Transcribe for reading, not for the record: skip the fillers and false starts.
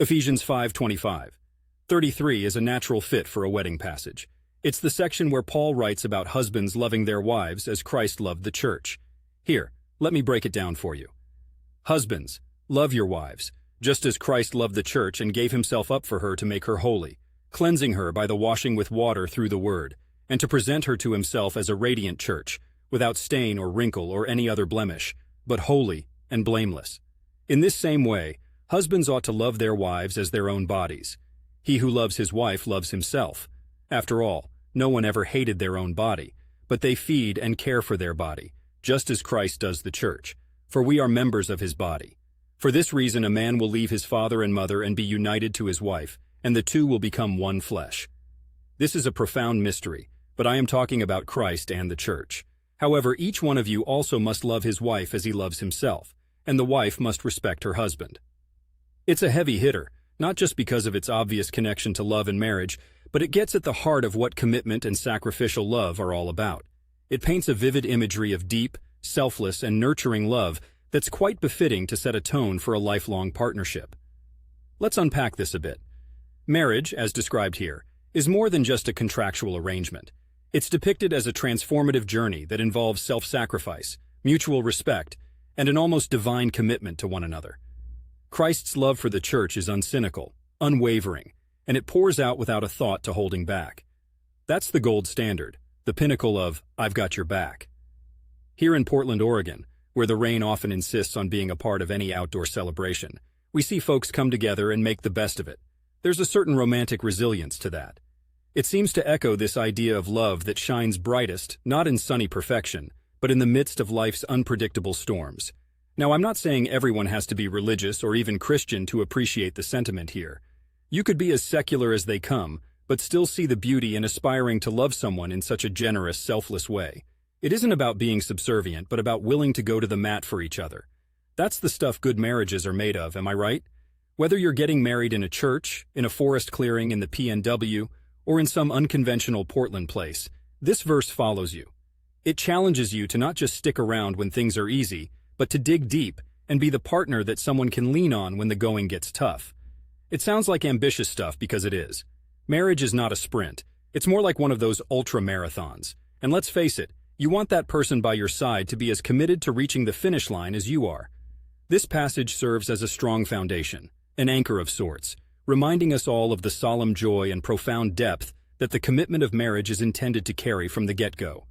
Ephesians 5:25. 33 is a natural fit for a wedding passage. It's the section where Paul writes about husbands loving their wives as Christ loved the church. Here, let me break it down for you. Husbands, love your wives, just as Christ loved the church and gave himself up for her to make her holy, cleansing her by the washing with water through the word, and to present her to himself as a radiant church, without stain or wrinkle or any other blemish, but holy and blameless. In this same way, husbands ought to love their wives as their own bodies. He who loves his wife loves himself. After all, no one ever hated their own body, but they feed and care for their body, just as Christ does the church, for we are members of his body. For this reason a man will leave his father and mother and be united to his wife, and the two will become one flesh. This is a profound mystery, but I am talking about Christ and the church. However, each one of you also must love his wife as he loves himself, and the wife must respect her husband. It's a heavy hitter, not just because of its obvious connection to love and marriage, but it gets at the heart of what commitment and sacrificial love are all about. It paints a vivid imagery of deep, selfless, and nurturing love that's quite befitting to set a tone for a lifelong partnership. Let's unpack this a bit. Marriage, as described here, is more than just a contractual arrangement. It's depicted as a transformative journey that involves self-sacrifice, mutual respect, and an almost divine commitment to one another. Christ's love for the church is uncynical, unwavering, and it pours out without a thought to holding back. That's the gold standard, the pinnacle of "I've got your back." Here in Portland, Oregon, where the rain often insists on being a part of any outdoor celebration, we see folks come together and make the best of it. There's a certain romantic resilience to that. It seems to echo this idea of love that shines brightest, not in sunny perfection, but in the midst of life's unpredictable storms. Now, I'm not saying everyone has to be religious or even Christian to appreciate the sentiment here. You could be as secular as they come, but still see the beauty in aspiring to love someone in such a generous, selfless way. It isn't about being subservient, but about willing to go to the mat for each other. That's the stuff good marriages are made of, am I right? Whether you're getting married in a church, in a forest clearing in the PNW, or in some unconventional Portland place, this verse follows you. It challenges you to not just stick around when things are easy, but to dig deep and be the partner that someone can lean on when the going gets tough. It sounds like ambitious stuff because it is. Marriage is not a sprint. It's more like one of those ultra-marathons. And let's face it, you want that person by your side to be as committed to reaching the finish line as you are. This passage serves as a strong foundation, an anchor of sorts, reminding us all of the solemn joy and profound depth that the commitment of marriage is intended to carry from the get-go.